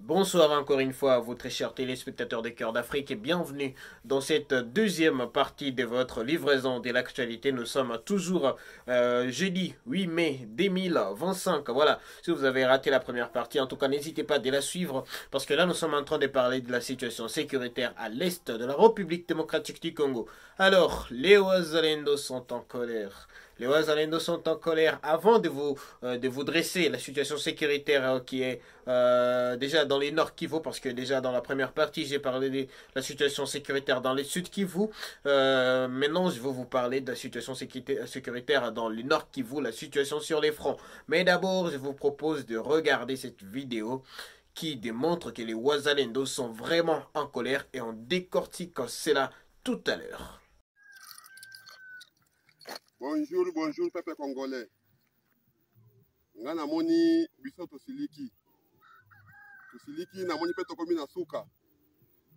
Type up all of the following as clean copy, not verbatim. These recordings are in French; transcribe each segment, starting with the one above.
Bonsoir encore une fois à vous très chers téléspectateurs des Cœurs d'Afrique et bienvenue dans cette deuxième partie de votre livraison de l'actualité. Nous sommes toujours jeudi 8 mai 2025. Voilà, si vous avez raté la première partie, en tout cas n'hésitez pas de la suivre parce que là nous sommes en train de parler de la situation sécuritaire à l'est de la République démocratique du Congo. Alors, les Ouazalendo sont en colère. Les Ouazalendo sont en colère avant de vous dresser la situation sécuritaire qui est déjà dans les Nord Kivu, parce que déjà dans la première partie, j'ai parlé de la situation sécuritaire dans les Sud Kivu. Maintenant, je vais vous parler de la situation sécuritaire dans le Nord Kivu, la situation sur les fronts. Mais d'abord, je vous propose de regarder cette vidéo qui démontre que les Ouazalendo sont vraiment en colère et on décortique cela tout à l'heure. Bonjour, bonjour, peuple congolais. Nga namoni biso tosiliki. Tosiliki namoni pe tokomi na suka.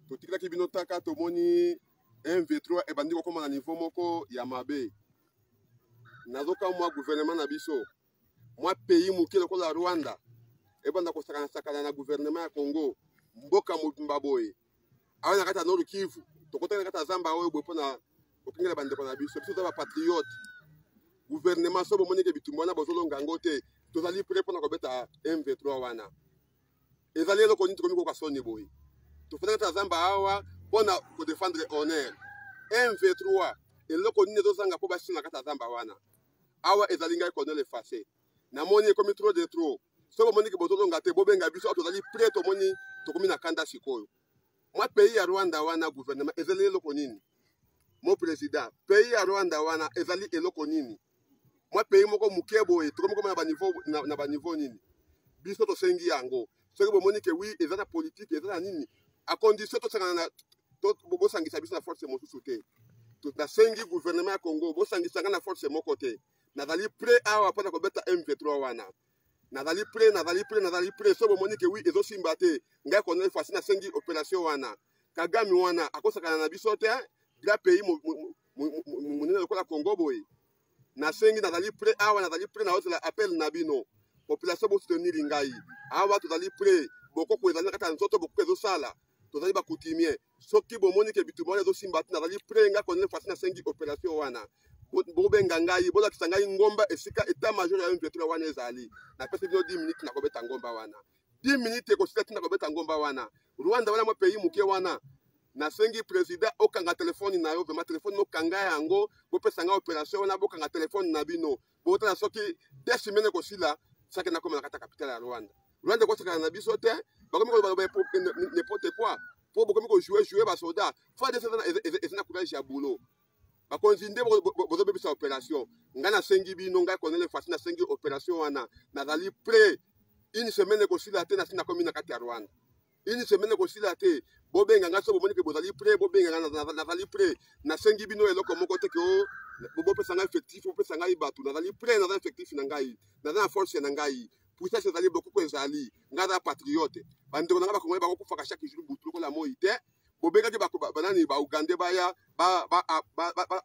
Totikaki bino taka tomoni MV3 ebandi kokoma na niveau moko ya mabe. Nazoka mwa gouvernement na biso. Mwa pays muke lokola Rwanda. Ebanda sakana na gouvernement ya Congo. Mboka mobimba boye. Awa na kata Nord Kivu. Tokotaka kata Zamba oyo boye pona opingela bandeko na biso. Biso za patriote. Gouvernement sobo monike bitumwana bozolonga ngo te tozali prêt pour na kobeta MV3 wana ezali eloko nini tokomi kokasoni boye tofutaka ta zamba awa mpona kodefendre honneur MV3 eloko nini ezozanga mpo basina kata zamba wana awa ezali ngai Colonel Efase namoni ekomi trop de trop sobo monike bozolonga te bobenga biso awa tozali prêt tomoni tokomi na kanda sikoyo mwa pays ya Rwanda wana gouvernement ezali eloko nini mo président pays ya Rwanda wana ezali eloko nini moi pays moko muke boye tokomi koma na ba niveau nini biso tosengi yango soki bomoni ke oui eza na politique eza na nini a condition tosangana na bosangisa biso na force mosusu te tosengi gouvernement ya Congo bosangisanga na force moko te nazali prêt awa mpona kobeta MV3 wana nazali prêt so bomoni ke oui ezosimba te ngai Colonel Efase nasengi opération wana Kagame wana akosakana na biso te gra pays monene lokola Congo boye nasengi nazali prêt awa nazali prêt na ozela appel na bino population bo soutenir ngai awa tozali prêt bokoko ezali kata nzoto bokoko ezosala tozali bakutimie soki bomoni ke bitumba wana ezosimba te nazali prêt ngai Colonel Efase nasengi opération wana bobenga ngai bolakisa ngai ngomba esika état major ya M23 wana ezali napesi bino 10 minutes na kobeta ngomba wana 10 minutes ekosila tina kobeta ngomba wana Rwanda wana mwa pays muke wana nasengi président okanga telefone na yo vraiment telefone okanga yango bopesa nga opération wana bokanga telefone na bino botala soki 2 semaines kosila sake na koma na kata capitale ya Rwanda kosaka na biso te bakomi ko n'importe quoi po bokomi ko jouer ba soldat fa de ezana courage ya boulot bakonzi nde bozobebisa opération nga nasengi bino ngai Colonel Efase nasengi opération wana nazali prêt une semaine kosila te na komi na kati ya Rwanda une semaine kosila te bobenga nga so bomoni ke bozali prêt bobenga nga nazali prêt nasengi bino eloko moko te ke bopesa nga effectif bopesa ngai bato nazali prêt naza effectif na ngai naza na force na ngai puissance ezali bokoko ezali nga za patriote bandeko na nga bakongole bakokufaka chaque jour butu lokola moi te bobengaki banani baugande baya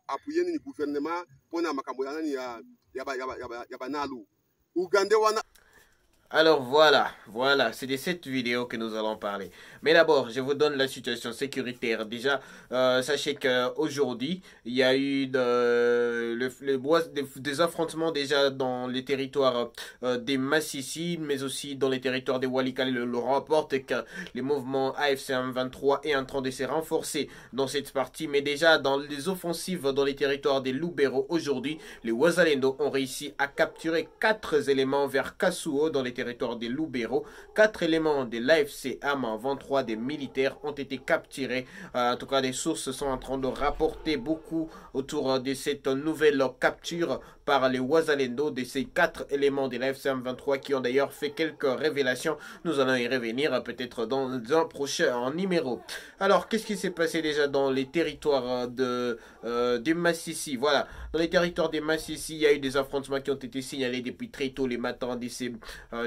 appuye nini gouvernement mpona makambo ya nani ya banalu ugande wana. Alors voilà, c'est de cette vidéo que nous allons parler. Mais d'abord, je vous donne la situation sécuritaire. Déjà, sachez qu'aujourd'hui, il y a eu des affrontements déjà dans les territoires des Massissi, mais aussi dans les territoires des Walikale. Le rapporte que les mouvements AFC M23 est en train de se renforcer dans cette partie. Mais déjà, dans les offensives dans les territoires des Lubero, aujourd'hui, les Ouazalendo ont réussi à capturer 4 éléments vers Kasuo dans les territoire des Lubero. 4 éléments de l'AFC M23 des militaires ont été capturés. En tout cas, des sources sont en train de rapporter beaucoup autour de cette nouvelle capture par les Ouazalendo de ces 4 éléments de l'AFC M23 qui ont d'ailleurs fait quelques révélations. Nous allons y revenir peut-être dans un prochain numéro. Alors, qu'est-ce qui s'est passé déjà dans les territoires de Massissi? Voilà, dans les territoires des Massissi, il y a eu des affrontements qui ont été signalés depuis très tôt les matins de ces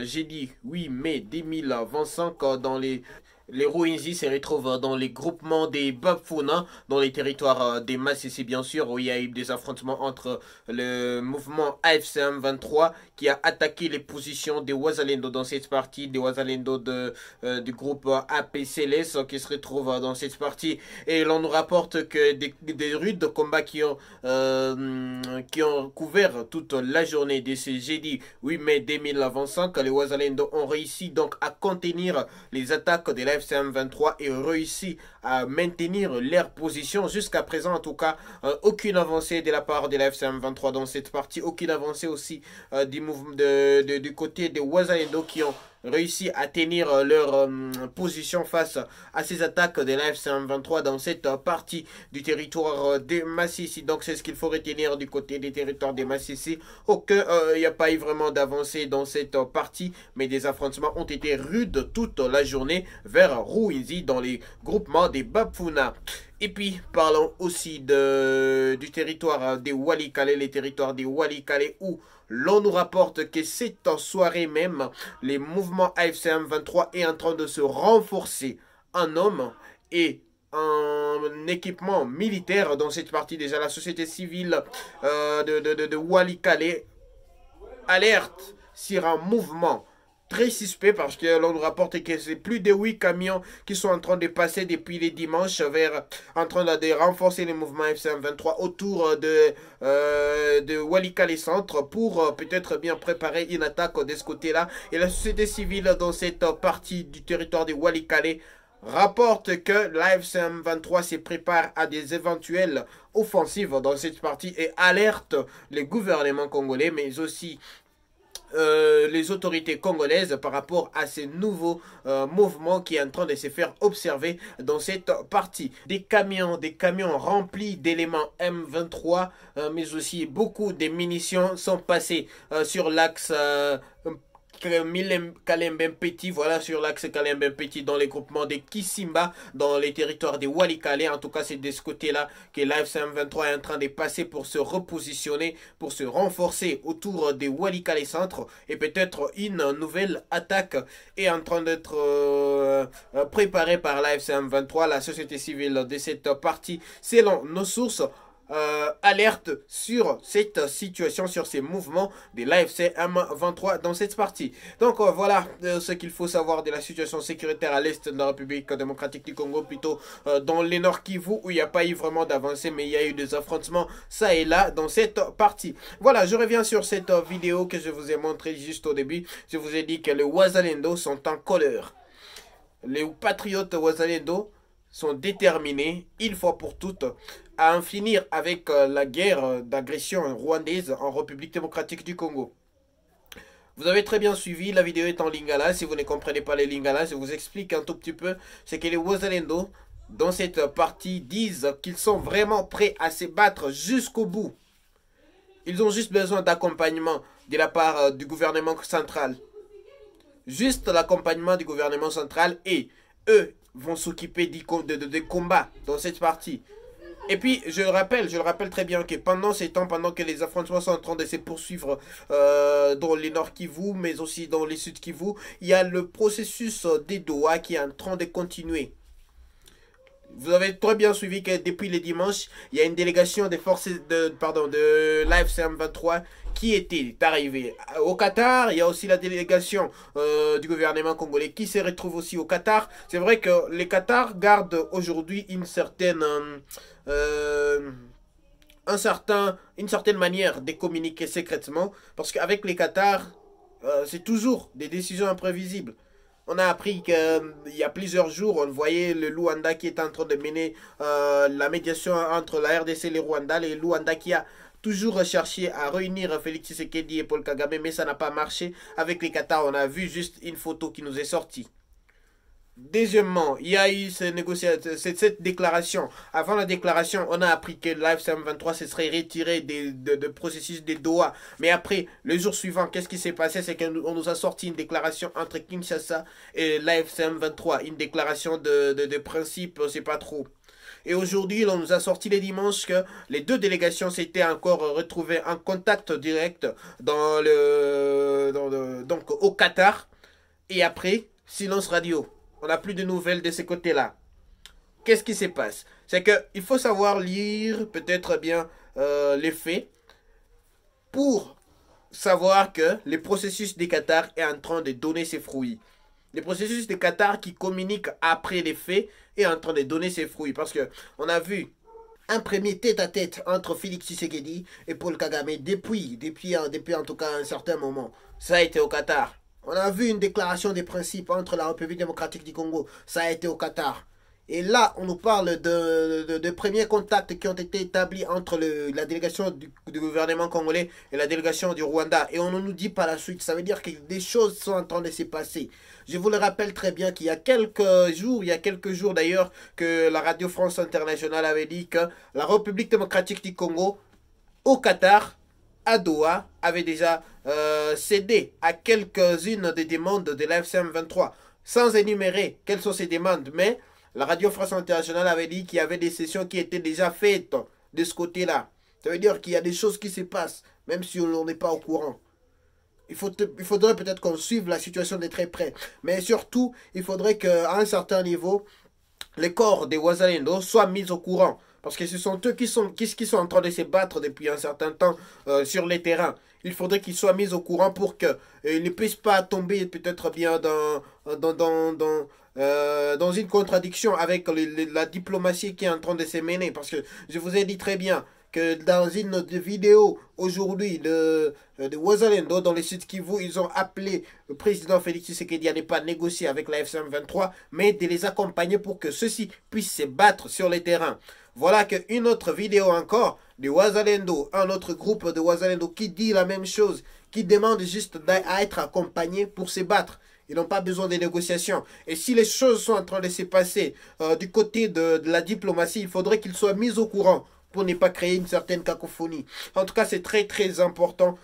jeudi 8 mai 2025 dans les Les Rouenzi se retrouvent dans les groupements des Bafuna, dans les territoires des Massissi bien sûr, où il y a eu des affrontements entre le mouvement AFCM 23 qui a attaqué les positions des Wazalendo dans cette partie, des Wazalendo du groupe APCLS qui se retrouvent dans cette partie. Et l'on nous rapporte que des rudes combats qui ont couvert toute la journée de ce jeudi 8 mai 2025, les Wazalendo ont réussi donc à contenir les attaques de la FCM 23 et réussi à maintenir leur position. Jusqu'à présent, en tout cas, aucune avancée de la part de la FCM 23 dans cette partie. Aucune avancée aussi du côté des Wazalendo qui ont réussi à tenir leur position face à ces attaques de la FCM 23 dans cette partie du territoire des Massissi. Donc c'est ce qu'il faut retenir du côté des territoires des Massissi. Il n'y a pas eu vraiment d'avancée dans cette partie, mais des affrontements ont été rudes toute la journée vers Rouenzi dans les groupements des Bafuna. Et puis, parlons aussi du territoire des Walikale, les territoires des Walikale où l'on nous rapporte que cette soirée même, les mouvements AFCM 23 est en train de se renforcer en hommes et en équipement militaire dans cette partie. Déjà, la société civile de Walikale alerte sur un mouvement très suspect parce que l'on nous rapporte que c'est plus de 8 camions qui sont en train de passer depuis les dimanches en train de renforcer les mouvements FCM 23 autour de Walikale Centre pour peut-être bien préparer une attaque de ce côté-là. Et la société civile dans cette partie du territoire de Walikale rapporte que l'AFCM 23 se prépare à des éventuelles offensives dans cette partie et alerte les gouvernements congolais mais aussi les autorités congolaises par rapport à ces nouveaux mouvements qui est en train de se faire observer dans cette partie. Des camions remplis d'éléments M23, mais aussi beaucoup de munitions sont passés sur l'axe Kalembempeti, voilà, sur l'axe Kalembempeti dans les groupements de Kisimba, dans les territoires des Walikale. En tout cas, c'est de ce côté-là que l'AFCM 23 est en train de passer pour se repositionner, pour se renforcer autour des Walikale Centre. Et peut-être une nouvelle attaque est en train d'être préparée par l'AFCM 23, la société civile de cette partie, selon nos sources. Alerte sur cette situation, sur ces mouvements de l'AFC M23 dans cette partie. Donc voilà ce qu'il faut savoir de la situation sécuritaire à l'est de la République démocratique du Congo, plutôt dans les Nord Kivu où il n'y a pas eu vraiment d'avancée, mais il y a eu des affrontements ça et là dans cette partie. Voilà, je reviens sur cette vidéo que je vous ai montré juste au début. Je vous ai dit que les Wazalendo sont en colère. Les patriotes Wazalendo sont déterminés, une fois pour toutes, à en finir avec la guerre d'agression rwandaise en République démocratique du Congo. Vous avez très bien suivi, la vidéo est en lingala. Si vous ne comprenez pas les lingala, je vous explique un tout petit peu. C'est que les Wazalendo, dans cette partie, disent qu'ils sont vraiment prêts à se battre jusqu'au bout. Ils ont juste besoin d'accompagnement de la part du gouvernement central. Juste l'accompagnement du gouvernement central et eux vont s'occuper des combats dans cette partie. Et puis, je le rappelle très bien que pendant ces temps, pendant que les affrontements sont en train de se poursuivre dans les Nord Kivu, mais aussi dans les Sud Kivu, il y a le processus des Doha qui est en train de continuer. Vous avez très bien suivi que depuis le dimanche, il y a une délégation des forces de l'AFCM 23 qui était arrivée au Qatar. Il y a aussi la délégation du gouvernement congolais qui se retrouve aussi au Qatar. C'est vrai que les Qatar gardent aujourd'hui une certaine manière de communiquer secrètement, parce qu'avec les Qatar, c'est toujours des décisions imprévisibles. On a appris qu'il y a plusieurs jours, on voyait le Luanda qui est en train de mener la médiation entre la RDC et le Rwanda. Le Luanda qui a toujours cherché à réunir Félix Tshisekedi et Paul Kagame, mais ça n'a pas marché. Avec les Qatar, on a vu juste une photo qui nous est sortie. Deuxièmement, il y a eu cette déclaration. Avant la déclaration, on a appris que l'AFCM 23 se serait retiré de processus de Doha. Mais après, le jour suivant, qu'est-ce qui s'est passé? C'est qu'on nous a sorti une déclaration entre Kinshasa et l'AFCM 23. Une déclaration de principe, c'est pas trop. Et aujourd'hui, on nous a sorti les dimanches que les deux délégations s'étaient encore retrouvées en contact direct donc au Qatar. Et après, silence radio. On n'a plus de nouvelles de ce côté-là. Qu'est-ce qui se passe? C'est qu'il faut savoir lire peut-être bien les faits pour savoir que le processus des Qatar est en train de donner ses fruits. Le processus des Qatar qui communique après les faits est en train de donner ses fruits. Parce que on a vu un premier tête-à-tête entre Félix Tshisekedi et Paul Kagame depuis en tout cas un certain moment. Ça a été au Qatar. On a vu une déclaration des principes entre la République démocratique du Congo. Ça a été au Qatar. Et là, on nous parle de premiers contacts qui ont été établis entre la délégation du gouvernement congolais et la délégation du Rwanda. Et on ne nous dit pas la suite. Ça veut dire que des choses sont en train de se passer. Je vous le rappelle très bien qu'il y a quelques jours d'ailleurs, que la Radio France Internationale avait dit que la République démocratique du Congo, au Qatar, à Doha, avait déjà cédé à quelques-unes des demandes de la FCM 23, sans énumérer quelles sont ces demandes, mais la Radio France Internationale avait dit qu'il y avait des sessions qui étaient déjà faites de ce côté-là. Ça veut dire qu'il y a des choses qui se passent, même si on n'est pas au courant. Il faudrait peut-être qu'on suive la situation de très près. Mais surtout, il faudrait qu'à un certain niveau, les corps des Wazalendo soient mis au courant. Parce que ce sont eux qui sont en train de se battre depuis un certain temps sur les terrains. Il faudrait qu'ils soient mis au courant pour qu'ils ne puissent pas tomber peut-être bien dans une contradiction avec la diplomatie qui est en train de se mener. Parce que je vous ai dit très bien que dans une vidéo aujourd'hui de Wazalendo dans les Sud Kivu, ils ont appelé le président Félix Tshisekedi à ne pas négocier avec la FCM 23, mais de les accompagner pour que ceux-ci puissent se battre sur les terrains. Voilà qu'une autre vidéo encore de Wazalendo, un autre groupe de Wazalendo qui dit la même chose, qui demande juste à être accompagné pour se battre. Ils n'ont pas besoin de négociations. Et si les choses sont en train de se passer du côté de la diplomatie, il faudrait qu'ils soient mis au courant pour ne pas créer une certaine cacophonie. En tout cas, c'est très très important,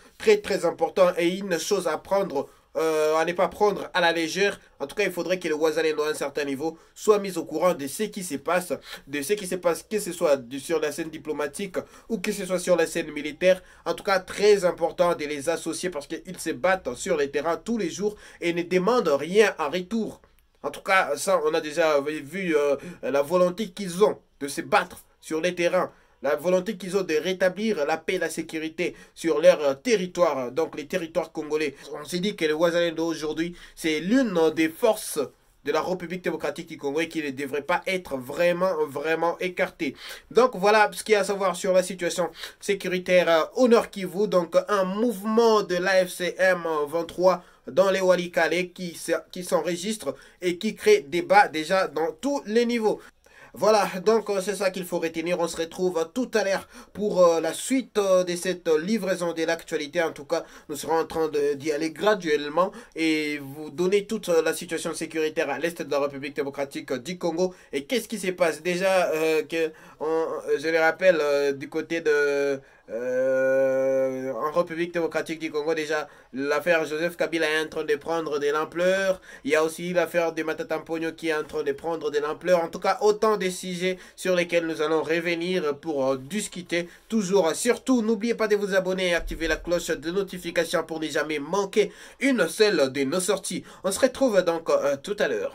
et une chose à prendre, à ne pas prendre à la légère. En tout cas, il faudrait que le Wazalendo à un certain niveau soit mis au courant de ce qui se passe, que ce soit sur la scène diplomatique ou que ce soit sur la scène militaire. En tout cas, très important de les associer parce qu'ils se battent sur les terrains tous les jours et ne demandent rien en retour. En tout cas, ça, on a déjà vu la volonté qu'ils ont de se battre sur les terrains. La volonté qu'ils ont de rétablir la paix et la sécurité sur leur territoire, donc les territoires congolais. On s'est dit que le Wazalendo aujourd'hui, c'est l'une des forces de la République démocratique du Congo et qui ne devrait pas être vraiment écartée. Donc voilà ce qu'il y a à savoir sur la situation sécuritaire au Nord Kivu. Donc un mouvement de l'AFCM 23 dans les Walikale qui s'enregistre et qui crée débat déjà dans tous les niveaux. Voilà, donc c'est ça qu'il faut retenir. On se retrouve tout à l'heure pour la suite de cette livraison de l'actualité. En tout cas, nous serons en train d'y aller graduellement et vous donner toute la situation sécuritaire à l'est de la République démocratique du Congo. Et qu'est-ce qui se passe? Déjà, je le rappelle, du côté de... en République démocratique du Congo, déjà, l'affaire Joseph Kabila est en train de prendre de l'ampleur. Il y a aussi l'affaire de Matata Mponyo qui est en train de prendre de l'ampleur. En tout cas, autant de sujets sur lesquels nous allons revenir pour discuter. Toujours, surtout, n'oubliez pas de vous abonner et activer la cloche de notification pour ne jamais manquer une seule de nos sorties. On se retrouve donc tout à l'heure.